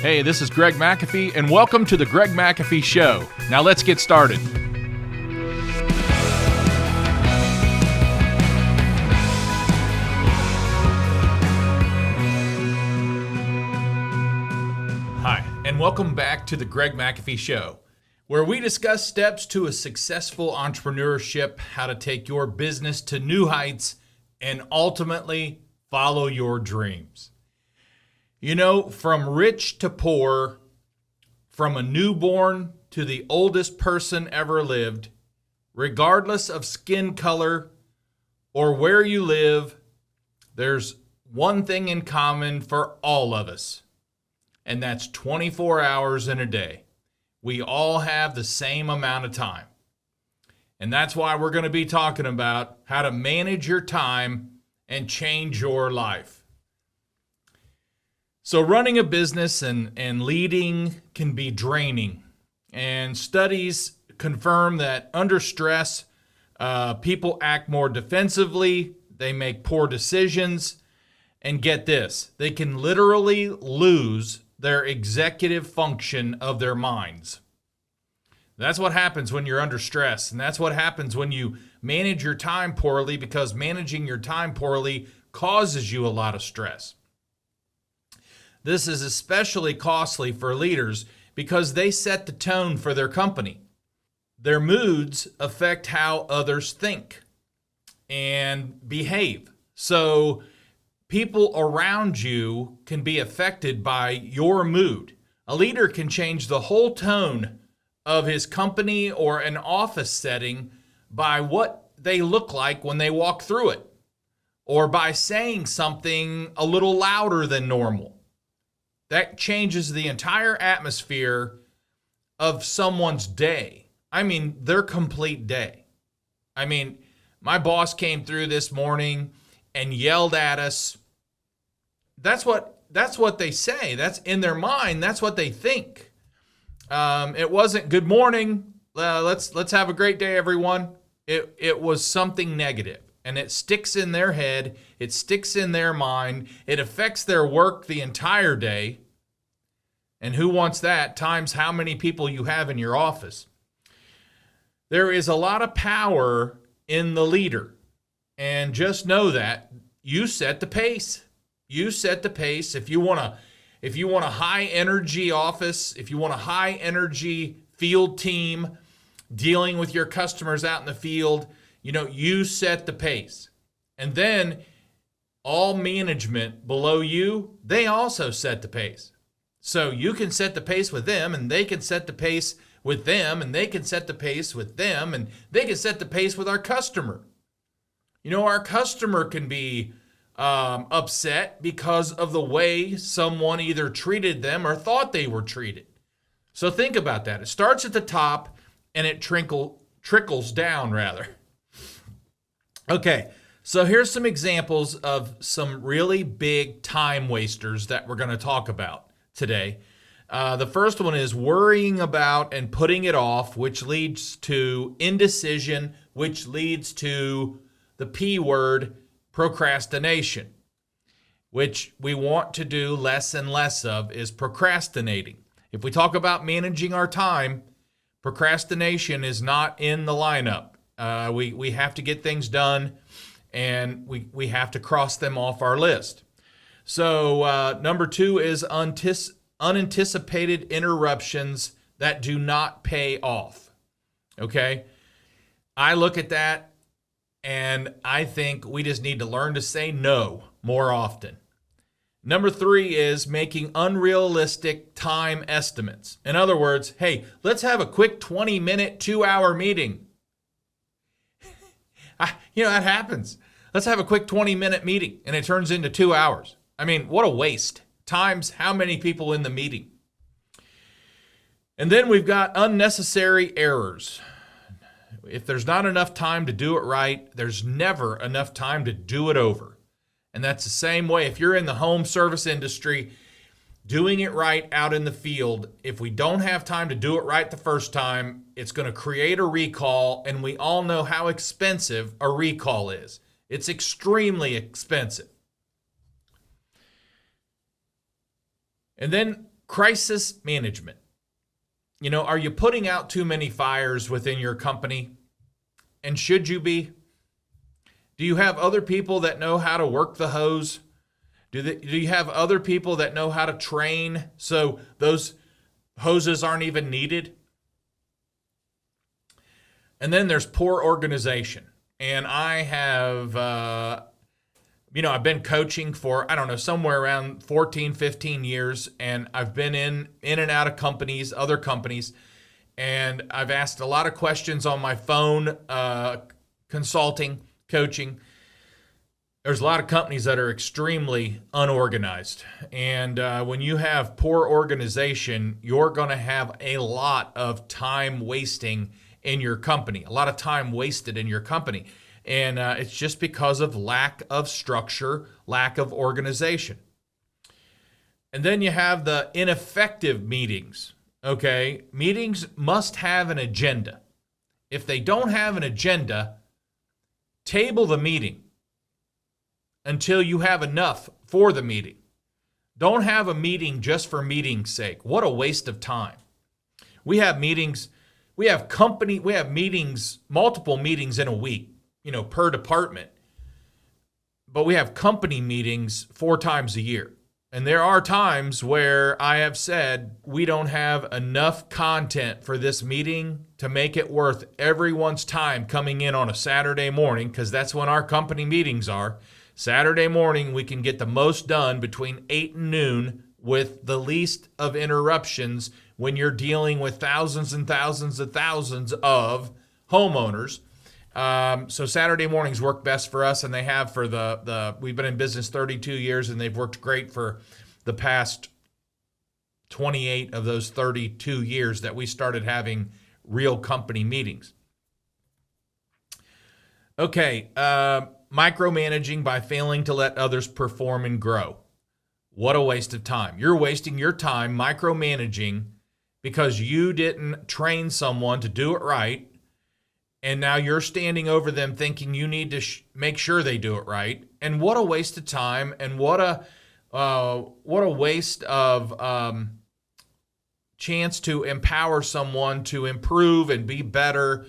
Hey, this is Greg McAfee, and welcome to the Greg McAfee Show. Now let's get started. Hi, and welcome back to the Greg McAfee Show, where we discuss steps to a successful entrepreneurship, how to take your business to new heights, and ultimately follow your dreams. You know, from rich to poor, from a newborn to the oldest person ever lived, regardless of skin color or where you live, there's one thing in common for all of us, and that's 24 hours in a day. We all have the same amount of time. And that's why we're going to be talking about how to manage your time and change your life. So running a business and leading can be draining. And studies confirm that under stress, people act more defensively, they make poor decisions, and get this, they can literally lose their executive function of their minds. That's what happens when you're under stress, and that's what happens when you manage your time poorly, because managing your time poorly causes you a lot of stress. This is especially costly for leaders because they set the tone for their company. Their moods affect how others think and behave. So people around you can be affected by your mood. A leader can change the whole tone of his company or an office setting by what they look like when they walk through it, or by saying something a little louder than normal. That changes the entire atmosphere of someone's day. I mean, their complete day. I mean, my boss came through this morning and yelled at us. That's what they say. That's in their mind. That's what they think. It wasn't good morning. Let's have a great day, everyone. It was something negative. And it sticks in their head, it sticks in their mind, it affects their work the entire day. And who wants that, times how many people you have in your office? There is a lot of power in the leader. And just know that you set the pace. You set the pace. If you want a high energy office, if you want a high energy field team dealing with your customers out in the field, you set the pace. And then all management below you, they also set the pace. So you can set the pace with them, and they can set the pace with them, and they can set the pace with them, and they can set the pace with our customer. Our customer can be upset because of the way someone either treated them or thought they were treated. So think about that. It starts at the top, and it trickles down, rather. Okay, so here's some examples of some really big time wasters that we're going to talk about today. The first one is worrying about and putting it off, which leads to indecision, which leads to the P word, procrastination, which we want to do less and less of, is procrastinating. If we talk about managing our time, procrastination is not in the lineup. We have to get things done, and we have to cross them off our list. So number 2 is unanticipated interruptions that do not pay off. Okay? I look at that, and I think we just need to learn to say no more often. Number 3 is making unrealistic time estimates. In other words, hey, let's have a quick 20-minute, 2-hour meeting. That happens. Let's have a quick 20-minute meeting, and it turns into 2 hours. I mean, what a waste. Times how many people in the meeting. And then we've got unnecessary errors. If there's not enough time to do it right, there's never enough time to do it over. And that's the same way if you're in the home service industry, doing it right out in the field. If we don't have time to do it right the first time, it's going to create a recall, and we all know how expensive a recall is. It's extremely expensive. And then Crisis management. Are you putting out too many fires within your company? And should you be? Do you have other people that know how to work the hose? Do you have other people that know how to train so those hoses aren't even needed? And then there's poor organization. And I have, I've been coaching for, somewhere around 14, 15 years. And I've been in and out of companies, other companies. And I've asked a lot of questions on my phone, consulting, coaching. There's a lot of companies that are extremely unorganized. And when you have poor organization, you're going to have a lot of time wasting in your company, a lot of time wasted in your company. And it's just because of lack of structure, lack of organization. And then you have the ineffective meetings. Okay, meetings must have an agenda. If they don't have an agenda, table the meeting until you have enough for the meeting. Don't have a meeting just for meeting's sake. What a waste of time. We have meetings, we have meetings, multiple meetings in a week, per department. But we have company meetings 4 times a year. And there are times where I have said we don't have enough content for this meeting to make it worth everyone's time coming in on a Saturday morning, because that's when our company meetings are. Saturday morning, we can get the most done between 8 and noon with the least of interruptions when you're dealing with thousands and thousands and thousands of homeowners. So Saturday mornings work best for us, and they have for we've been in business 32 years, and they've worked great for the past 28 of those 32 years that we started having real company meetings. Okay, micromanaging by failing to let others perform and grow. What a waste of time. You're wasting your time micromanaging because you didn't train someone to do it right. And now you're standing over them thinking you need to make sure they do it right. And what a waste of time, and what a waste of chance to empower someone to improve and be better.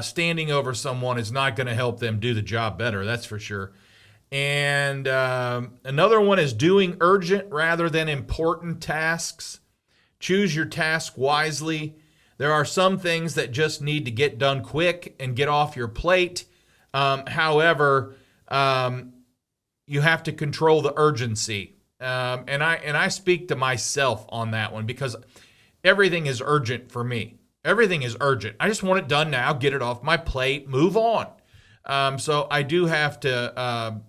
Standing over someone is not going to help them do the job better, that's for sure. And another one is doing urgent rather than important tasks. Choose your task wisely. There are some things that just need to get done quick and get off your plate. However, you have to control the urgency. And I speak to myself on that one because everything is urgent for me. Everything is urgent. I just want it done now, get it off my plate, move on. So I do have to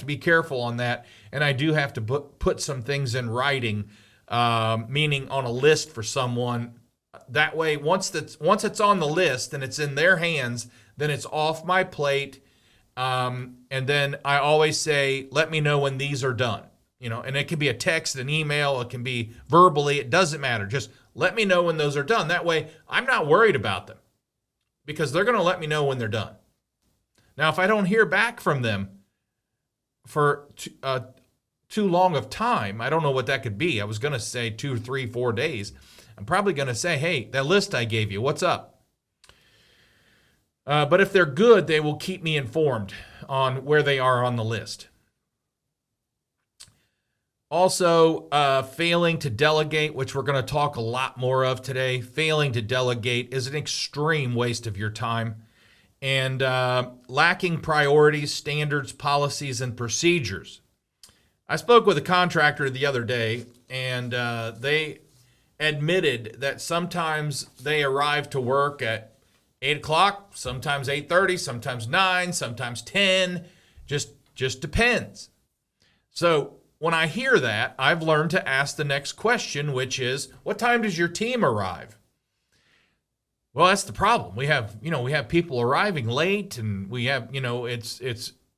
be careful on that, and I do have to put some things in writing, meaning on a list for someone. That way, once it's on the list and it's in their hands, then it's off my plate. And then I always say, let me know when these are done. And it can be a text, an email, it can be verbally, it doesn't matter. Just let me know when those are done. That way, I'm not worried about them because they're going to let me know when they're done. Now, if I don't hear back from them for too long of time, I don't know what that could be. I was going to say 2, 3, 4 days. I'm probably going to say, hey, that list I gave you, what's up? But if they're good, they will keep me informed on where they are on the list. Also, failing to delegate, which we're going to talk a lot more of today. Failing to delegate is an extreme waste of your time. And lacking priorities, standards, policies, and procedures. I spoke with a contractor the other day, and they admitted that sometimes they arrive to work at 8 o'clock, sometimes 8:30, sometimes 9, sometimes 10, just depends. So when I hear that, I've learned to ask the next question, which is, what time does your team arrive? Well, that's the problem. We have people arriving late, and we have,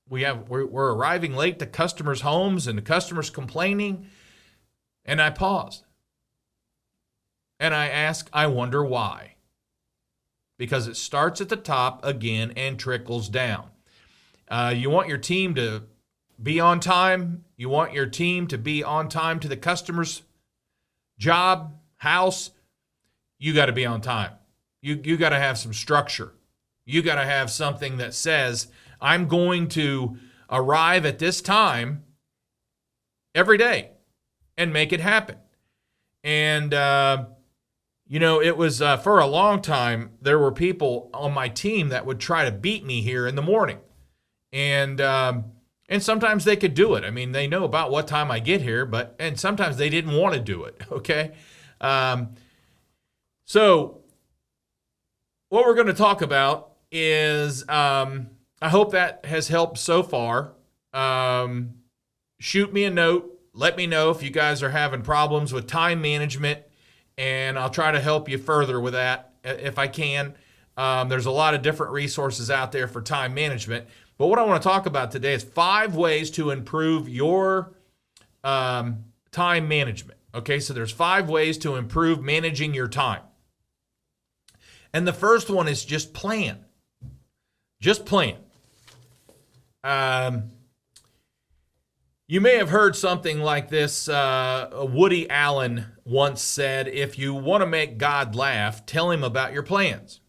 we're arriving late to customers' homes, and the customers complaining. And I paused. And I ask, I wonder why. Because it starts at the top again and trickles down. You want your team to be on time. You want your team to be on time to the customers' job, house, you got to be on time. You got to have some structure. You got to have something that says, I'm going to arrive at this time every day and make it happen. And, it was for a long time, there were people on my team that would try to beat me here in the morning. And sometimes they could do it. I mean, they know about what time I get here, and sometimes they didn't want to do it, okay? So what we're going to talk about is, I hope that has helped so far. Shoot me a note. Let me know if you guys are having problems with time management, and I'll try to help you further with that if I can. There's a lot of different resources out there for time management. But what I want to talk about today is 5 ways to improve your time management. Okay, so there's 5 ways to improve managing your time. And the first one is just plan. Just plan. You may have heard something like this. Woody Allen once said, if you want to make God laugh, tell him about your plans.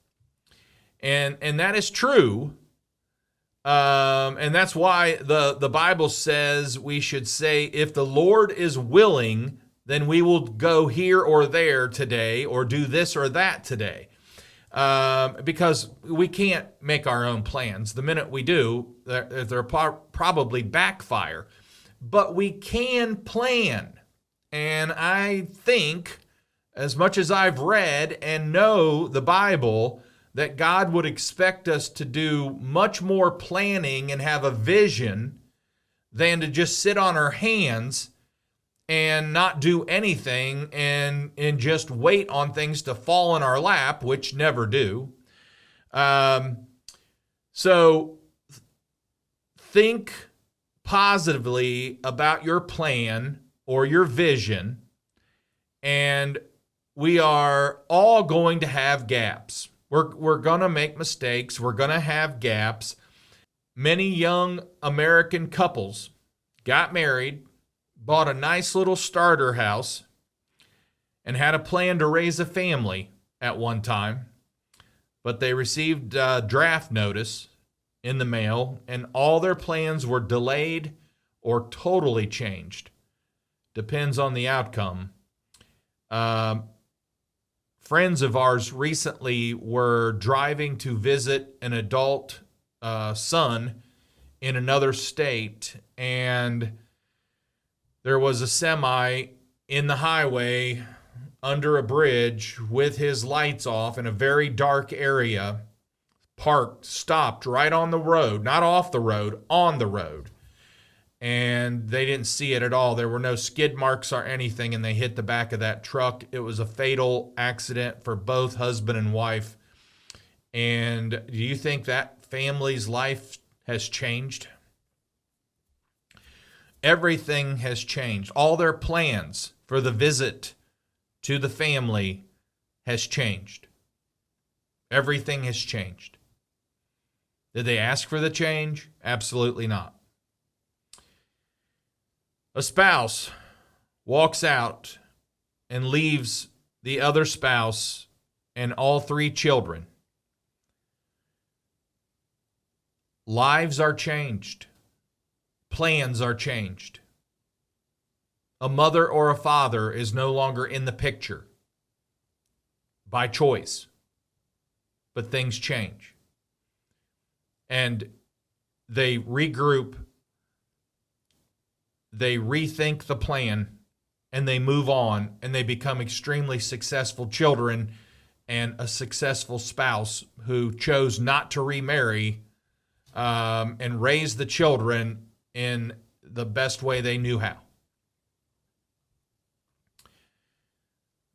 And that is true. And that's why the Bible says we should say, if the Lord is willing, then we will go here or there today or do this or that today. Because we can't make our own plans. The minute we do, they're probably backfire. But we can plan. And I think, as much as I've read and know the Bible, that God would expect us to do much more planning and have a vision than to just sit on our hands and not do anything and just wait on things to fall in our lap, which never do. So think positively about your plan or your vision, and we are all going to have gaps. We're going to make mistakes. We're going to have gaps. Many young American couples got married, bought a nice little starter house, and had a plan to raise a family at one time, but they received a draft notice in the mail, and all their plans were delayed or totally changed. Depends on the outcome. Friends of ours recently were driving to visit an adult son in another state, and there was a semi in the highway under a bridge with his lights off in a very dark area, parked, stopped right on the road, not off the road, on the road. And they didn't see it at all. There were no skid marks or anything, and they hit the back of that truck. It was a fatal accident for both husband and wife. And do you think that family's life has changed? Everything has changed. All their plans for the visit to the family has changed. Everything has changed. Did they ask for the change? Absolutely not. A spouse walks out and leaves the other spouse and all 3 children. Lives are changed. Plans are changed. A mother or a father is no longer in the picture by choice, but things change. And they regroup, they rethink the plan, and they move on, and they become extremely successful children and a successful spouse who chose not to remarry and raise the children in the best way they knew how.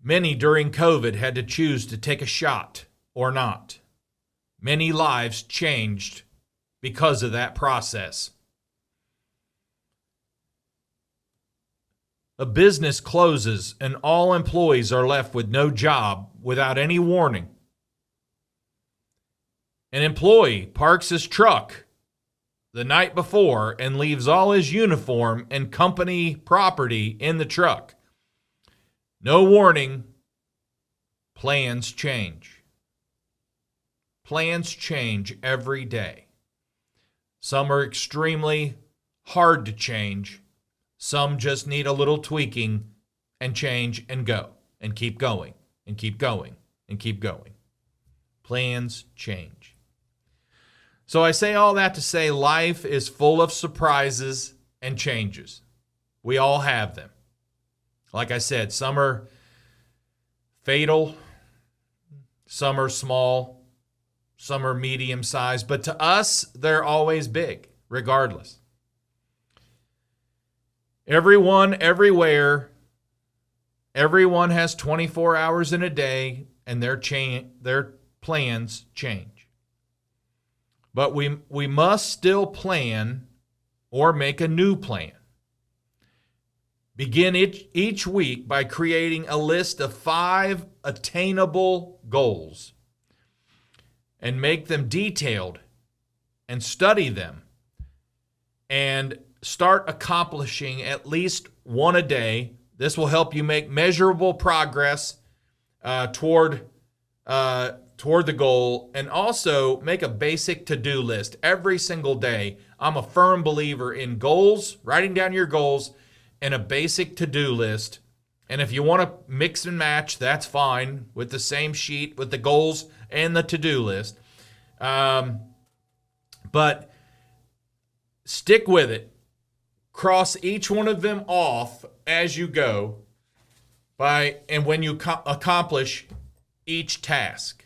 Many during COVID had to choose to take a shot or not. Many lives changed because of that process. A business closes and all employees are left with no job without any warning. An employee parks his truck the night before and leaves all his uniform and company property in the truck. No warning, plans change. Plans change every day. Some are extremely hard to change. Some just need a little tweaking and change and go and keep going and keep going and keep going. Plans change. So I say all that to say life is full of surprises and changes. We all have them. Like I said, some are fatal, some are small, some are medium-sized, but to us, they're always big, regardless. Everyone, everywhere, everyone has 24 hours in a day, and their plans change. But we must still plan or make a new plan. Begin each week by creating a list of 5 attainable goals and make them detailed and study them and start accomplishing at least one a day. This will help you make measurable progress toward the goal, and also make a basic to-do list every single day. I'm a firm believer in goals, writing down your goals, and a basic to-do list. And if you want to mix and match, that's fine with the same sheet with the goals and the to-do list. But stick with it. Cross each one of them off as you go and when you accomplish each task.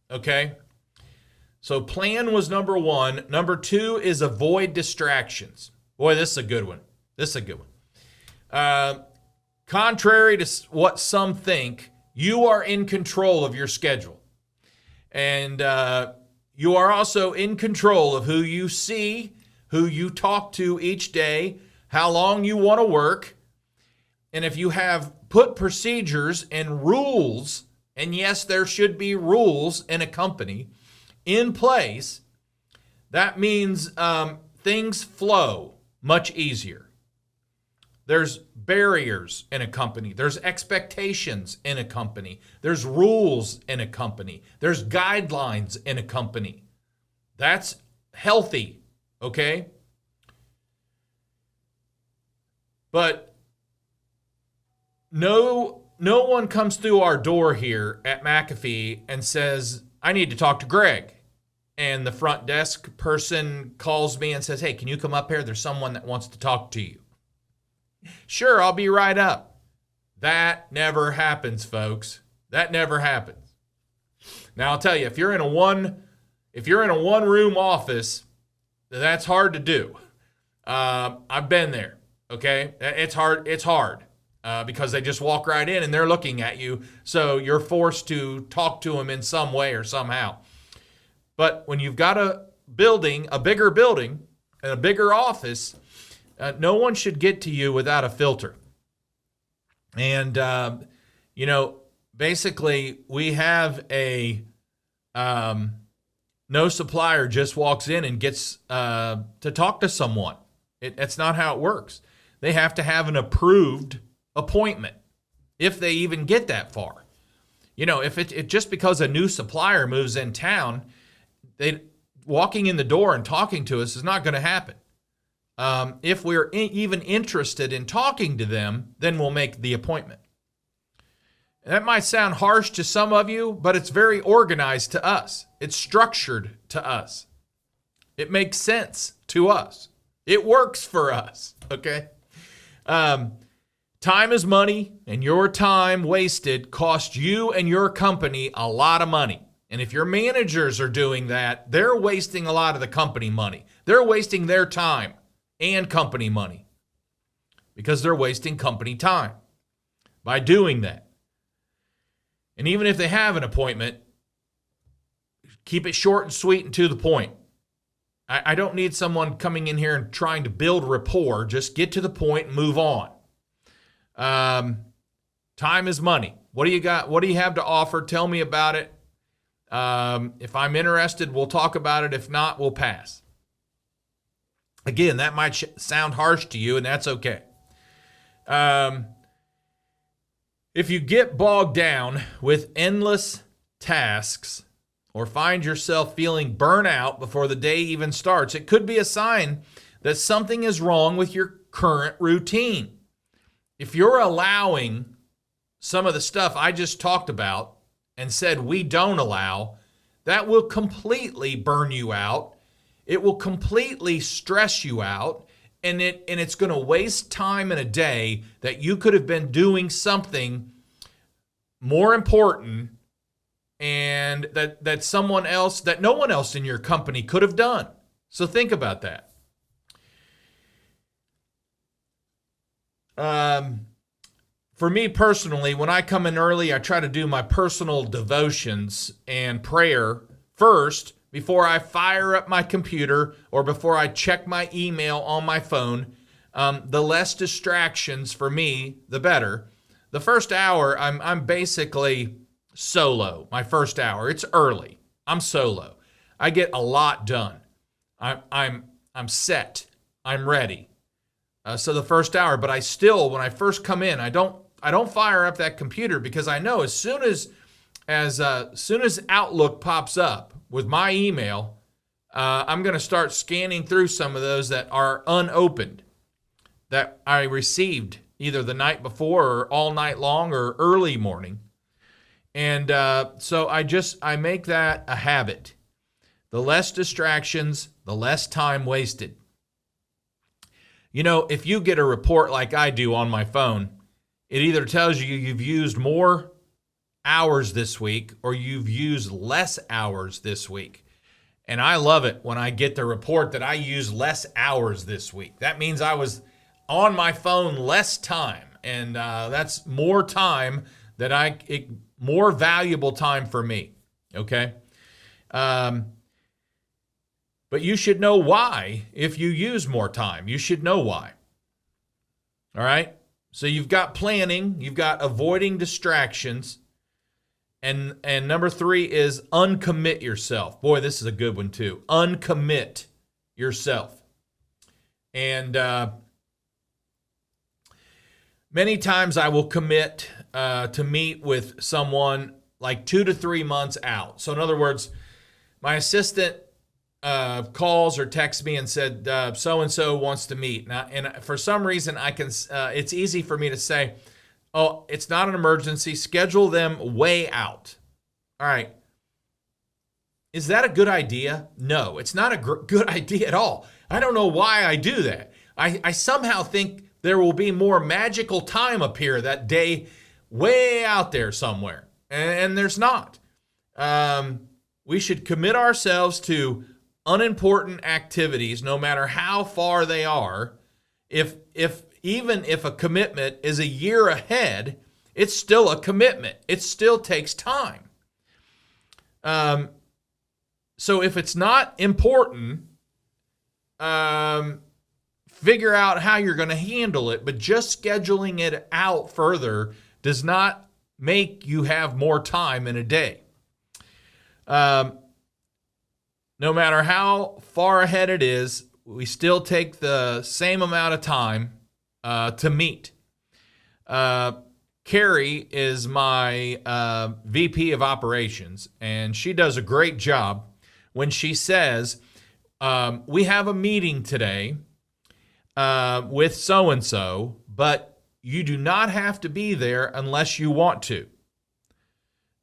Okay? So plan was number 1. Number 2 is avoid distractions. Boy, this is a good one. Contrary to what some think, you are in control of your schedule. And you are also in control of who you see, who you talk to each day, how long you want to work. And if you have put procedures and rules, and yes, there should be rules in a company in place, that means things flow much easier. There's barriers in a company. There's expectations in a company. There's rules in a company. There's guidelines in a company. That's healthy, okay? But no one comes through our door here at McAfee and says, I need to talk to Greg. And the front desk person calls me and says, hey, can you come up here? There's someone that wants to talk to you. Sure, I'll be right up. That never happens, folks. That never happens. Now, I'll tell you, if you're in a one-room office, that's hard to do. I've been there, okay? It's hard because they just walk right in and they're looking at you, so you're forced to talk to them in some way or somehow. But when you've got a bigger building, and a bigger office, no one should get to you without a filter. And, basically we have no supplier just walks in and gets to talk to someone. It's not how it works. They have to have an approved appointment if they even get that far. If it just because a new supplier moves in town, walking in the door and talking to us is not going to happen. If we're even interested in talking to them, then we'll make the appointment. That might sound harsh to some of you, but it's very organized to us. It's structured to us. It makes sense to us. It works for us, okay? Time is money, and your time wasted costs you and your company a lot of money. And if your managers are doing that, they're wasting a lot of the company money. They're wasting their time and company money because they're wasting company time by doing that. And even if they have an appointment, keep it short and sweet and to the point. I don't need someone coming in here and trying to build rapport. Just get to the point and move on. Time is money. What do you got? What do you have to offer? Tell me about it. If I'm interested, we'll talk about it. If not, we'll pass. Again, that might sound harsh to you, and that's okay. If you get bogged down with endless tasks or find yourself feeling burnout before the day even starts, it could be a sign that something is wrong with your current routine. If you're allowing some of the stuff I just talked about and said we don't allow, that will completely burn you out. It will completely stress you out, and it's going to waste time in a day that you could have been doing something more important and that someone else, that no one else in your company could have done. So think about that. For me personally, when I come in early, I try to do my personal devotions and prayer first before I fire up my computer or before I check my email on my phone. The less distractions for me, the better. The first hour, I'm basically solo. My first hour, it's early. I'm solo. I get a lot done. I'm set. I'm ready. So the first hour, but I still, when I first come in, I don't fire up that computer because I know as soon as Outlook pops up with my email, I'm going to start scanning through some of those that are unopened that I received either the night before or all night long or early morning. And so I make that a habit. The less distractions, the less time wasted. You know, if you get a report like I do on my phone, it either tells you you've used more hours this week or you've used less hours this week. And I love it when I get the report that I used less hours this week. That means I was on my phone less time. And that's more time more valuable time for me. Okay. But you should know why if you use more time. You should know why. All right? So you've got planning, you've got avoiding distractions, and number 3 is uncommit yourself. Boy, this is a good one too. Uncommit yourself. And many times I will commit to meet with someone like 2 to 3 months out. So in other words, my assistant calls or texts me and said, so-and-so wants to meet. And for some reason, it's easy for me to say, oh, it's not an emergency. Schedule them way out. All right. Is that a good idea? No, it's not a good idea at all. I don't know why I do that. I somehow think there will be more magical time appear that day way out there somewhere. And there's not. We should commit ourselves to unimportant activities, no matter how far they are. Even if a commitment is a year ahead, it's still a commitment. It still takes time. So if it's not important, figure out how you're going to handle it. But just scheduling it out further does not make you have more time in a day. No matter how far ahead it is, we still take the same amount of time to meet. Carrie is my VP of operations, and she does a great job when she says, we have a meeting today with so-and-so, but you do not have to be there unless you want to.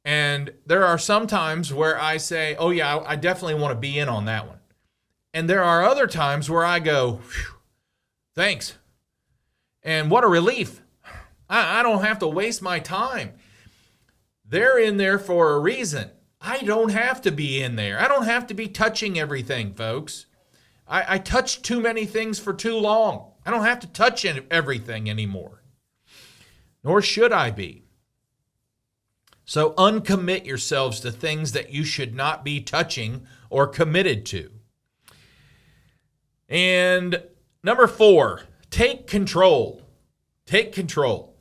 And there are some times where I say, oh yeah, I definitely want to be in on that one. And there are other times where I go, thanks. And what a relief. I don't have to waste my time. They're in there for a reason. I don't have to be in there. I don't have to be touching everything, folks. I touch too many things for too long. I don't have to touch everything anymore. Nor should I be. So uncommit yourselves to things that you should not be touching or committed to. And number 4, take control. Take control.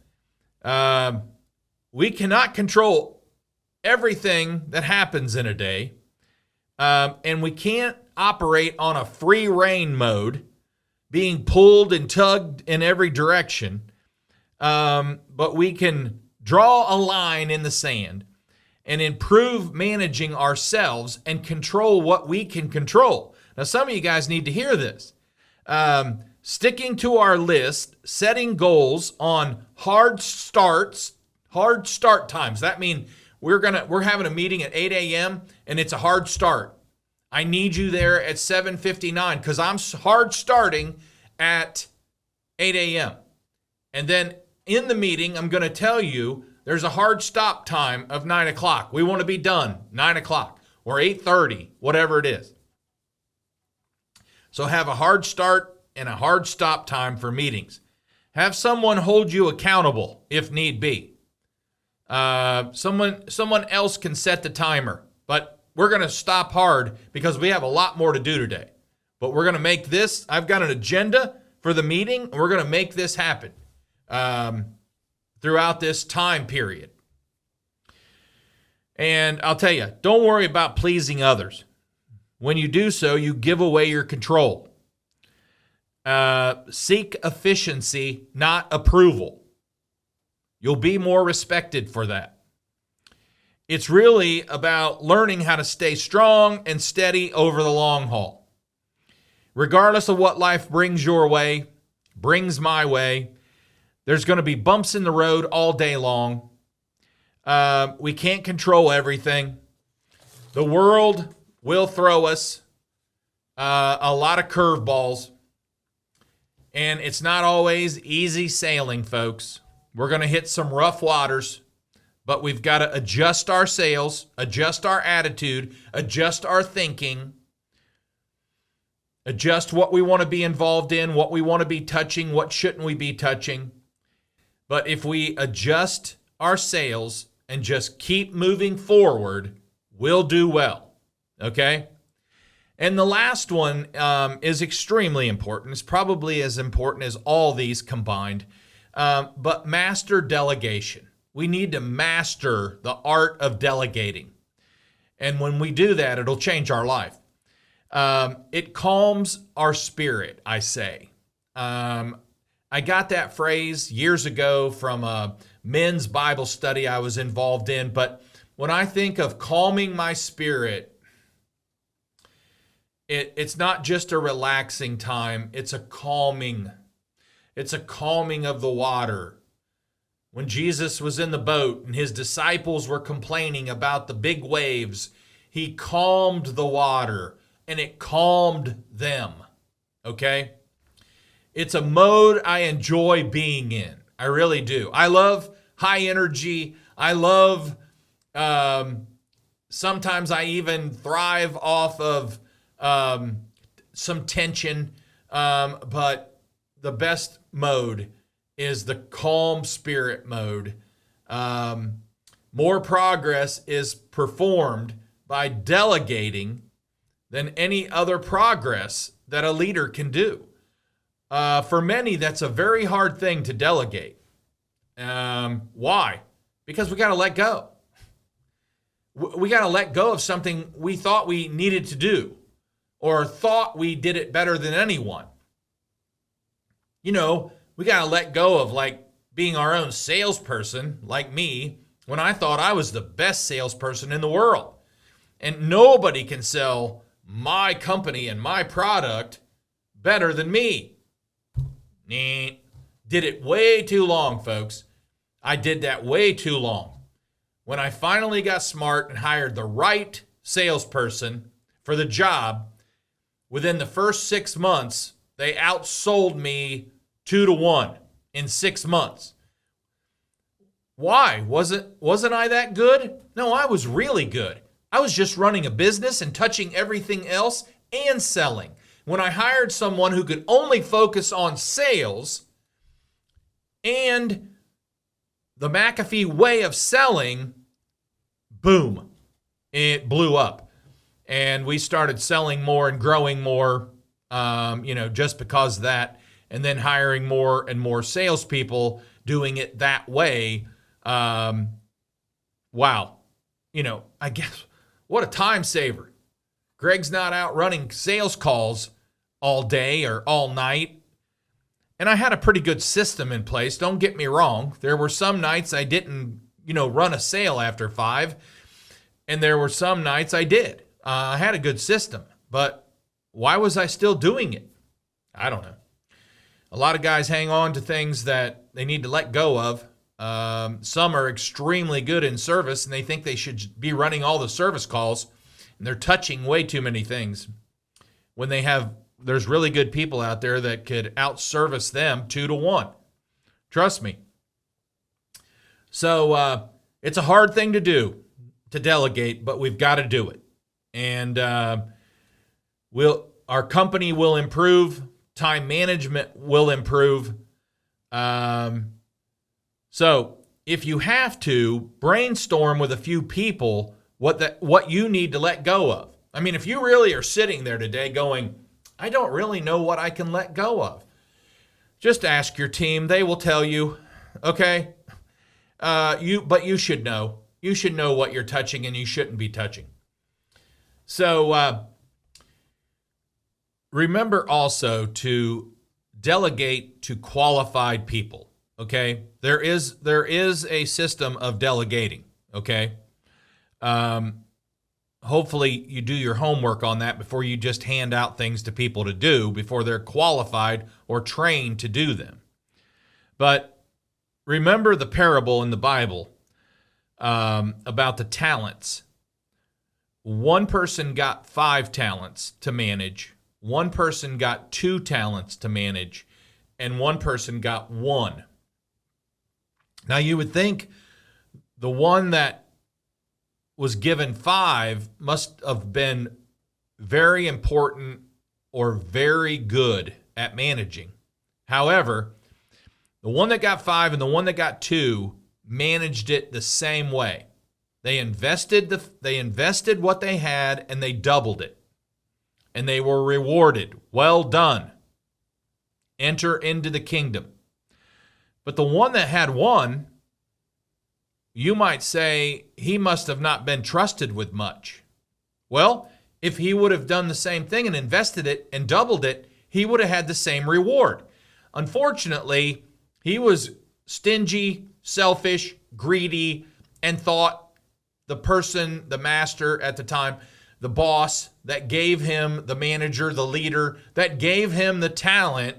We cannot control everything that happens in a day. And we can't operate on a free rein mode, being pulled and tugged in every direction. But we can draw a line in the sand and improve managing ourselves and control what we can control. Now, some of you guys need to hear this. Sticking to our list, setting goals on hard start times. That means we're having a meeting at 8 a.m. and it's a hard start. I need you there at 7:59 because I'm hard starting at 8 a.m. And then in the meeting, I'm going to tell you there's a hard stop time of 9 o'clock. We want to be done 9 o'clock or 8:30, whatever it is. So have a hard start and a hard stop time for meetings. Have someone hold you accountable if need be. Someone else can set the timer, but we're going to stop hard because we have a lot more to do today. But we're going to make this, I've got an agenda for the meeting, and we're going to make this happen throughout this time period. And I'll tell you, don't worry about pleasing others. When you do so, you give away your control. Seek efficiency, not approval. You'll be more respected for that. It's really about learning how to stay strong and steady over the long haul. Regardless of what life brings your way, brings my way, there's going to be bumps in the road all day long. We can't control everything. The world will throw us a lot of curveballs. And it's not always easy sailing, folks. We're going to hit some rough waters, but we've got to adjust our sails, adjust our attitude, adjust our thinking, adjust what we want to be involved in, what we want to be touching, what shouldn't we be touching. But if we adjust our sails and just keep moving forward, we'll do well, okay? And the last one is extremely important. It's probably as important as all these combined. But master delegation. We need to master the art of delegating. And when we do that, it'll change our life. It calms our spirit, I say. I got that phrase years ago from a men's Bible study I was involved in. But when I think of calming my spirit, it's not just a relaxing time. It's a calming. It's a calming of the water. When Jesus was in the boat and his disciples were complaining about the big waves, he calmed the water and it calmed them. Okay? It's a mode I enjoy being in. I really do. I love high energy. I love, sometimes I even thrive off of some tension, but the best mode is the calm spirit mode. More progress is performed by delegating than any other progress that a leader can do. For many, that's a very hard thing to delegate. Why? Because we got to let go. We got to let go of something we thought we needed to do, or thought we did it better than anyone. You know, we got to let go of like being our own salesperson, like me, when I thought I was the best salesperson in the world. And nobody can sell my company and my product better than me. Did it way too long, folks. I did that way too long. When I finally got smart and hired the right salesperson for the job, within the first 6 months, they outsold me 2-1 in 6 months. Why? Wasn't I that good? No, I was really good. I was just running a business and touching everything else and selling. When I hired someone who could only focus on sales and the McAfee way of selling, boom, it blew up. And we started selling more and growing more, just because of that. And then hiring more and more salespeople doing it that way. Wow. I guess what a time saver. Greg's not out running sales calls all day or all night. And I had a pretty good system in place. Don't get me wrong. There were some nights I didn't, run a sale after 5. And there were some nights I did. I had a good system. But why was I still doing it? I don't know. A lot of guys hang on to things that they need to let go of. Some are extremely good in service, and they think they should be running all the service calls, and they're touching way too many things. When there's really good people out there that could out-service them 2 to 1. Trust me. So it's a hard thing to do, to delegate, but we've got to do it. And our company will improve. Time management will improve. So if you have to, brainstorm with a few people what you need to let go of. I mean, if you really are sitting there today going, I don't really know what I can let go of, just ask your team. They will tell you, okay? But you should know. You should know what you're touching and you shouldn't be touching. So remember also to delegate to qualified people, okay? There is a system of delegating, okay? Hopefully you do your homework on that before you just hand out things to people to do before they're qualified or trained to do them. But remember the parable in the Bible about the talents. One person got 5 talents to manage. One person got 2 talents to manage, and one person got 1. Now you would think the one that was given 5 must have been very important or very good at managing. However, the one that got 5 and the one that got 2 managed it the same way. They invested what they had and they doubled it. And they were rewarded. Well done. Enter into the kingdom. But the one that had 1, you might say he must have not been trusted with much. Well, if he would have done the same thing and invested it and doubled it, he would have had the same reward. Unfortunately, he was stingy, selfish, greedy, and thought the master at the time, the boss that gave him, the manager, the leader that gave him the talent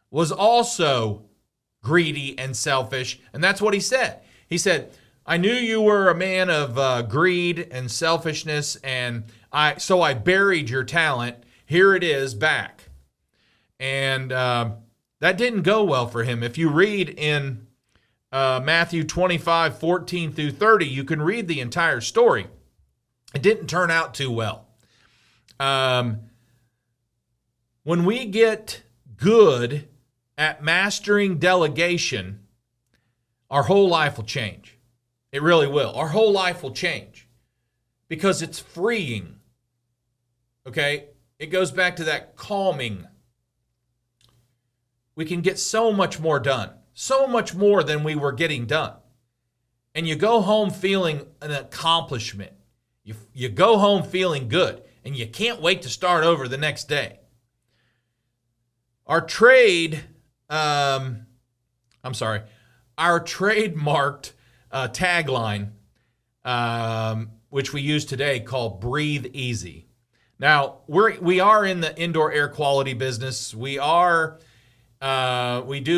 was also greedy and selfish. And that's what he said. He said, I knew you were a man of greed and selfishness, and so I buried your talent. Here it is back. And that didn't go well for him. If you read in Matthew 25, 14 through 30, you can read the entire story. It didn't turn out too well. When we get good at mastering delegation, our whole life will change. It really will. Our whole life will change because it's freeing. Okay? It goes back to that calming. We can get so much more done, so much more than we were getting done. And you go home feeling an accomplishment. You go home feeling good, and you can't wait to start over the next day. Our trademarked tagline, which we use today, called "Breathe Easy." Now we are in the indoor air quality business. We do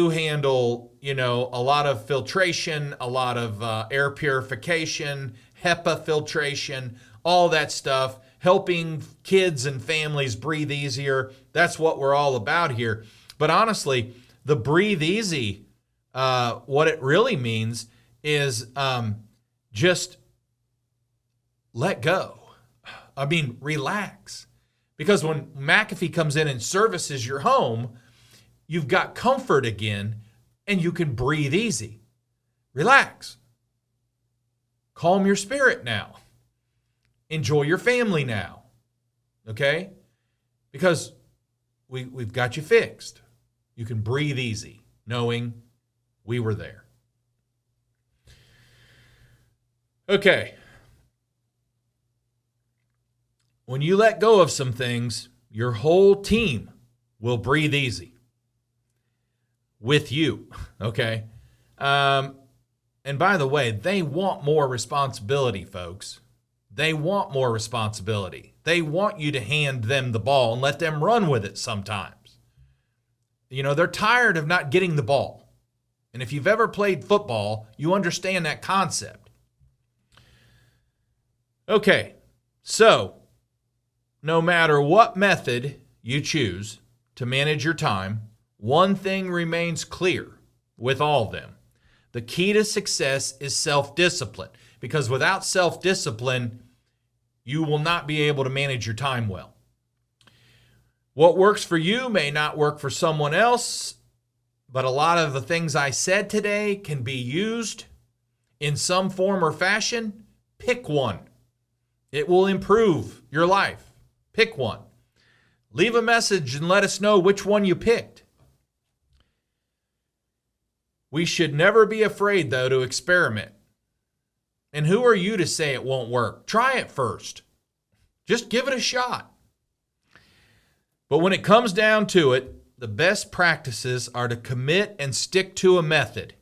handle a lot of filtration, a lot of air purification, HEPA filtration, all that stuff, helping kids and families breathe easier. That's what we're all about here. But honestly, the breathe easy, what it really means is just let go. I mean, relax. Because when McAfee comes in and services your home, you've got comfort again and you can breathe easy. Relax. Calm your spirit now. Enjoy your family now. Okay? Because we've got you fixed. You can breathe easy knowing we were there. Okay. When you let go of some things, your whole team will breathe easy. with you, okay? And by the way, they want more responsibility, folks. They want more responsibility. They want you to hand them the ball and let them run with it sometimes. You know, they're tired of not getting the ball. And if you've ever played football, you understand that concept. Okay, so no matter what method you choose to manage your time, one thing remains clear with all of them. The key to success is self-discipline, because without self-discipline, you will not be able to manage your time well. What works for you may not work for someone else, but a lot of the things I said today can be used in some form or fashion. Pick one. It will improve your life. Pick one. Leave a message and let us know which one you picked. We should never be afraid, though, to experiment. And who are you to say it won't work? Try it first. Just give it a shot. But when it comes down to it, the best practices are to commit and stick to a method.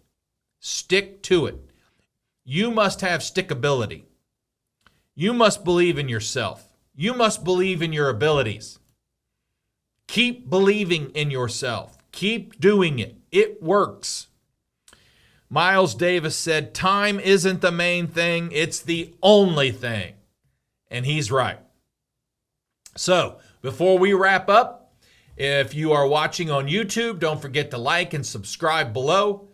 Stick to it. You must have stickability. You must believe in yourself. You must believe in your abilities. Keep believing in yourself. Keep doing it. It works. Miles Davis said, time isn't the main thing, it's the only thing. And he's right. So, before we wrap up, if you are watching on YouTube, don't forget to like and subscribe below.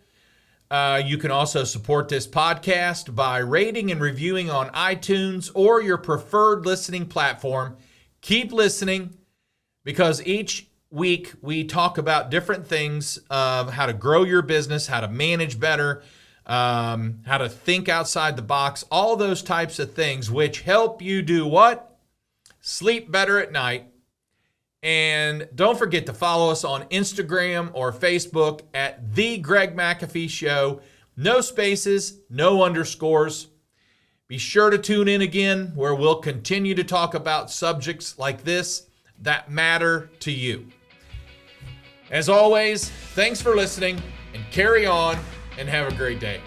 You can also support this podcast by rating and reviewing on iTunes or your preferred listening platform. Keep listening, because each week we talk about different things of how to grow your business, how to manage better, how to think outside the box, all those types of things which help you do what? Sleep better at night. And don't forget to follow us on Instagram or Facebook at The Greg McAfee Show. No spaces, no underscores. Be sure to tune in again, where we'll continue to talk about subjects like this that matter to you. As always, thanks for listening, and carry on, and have a great day.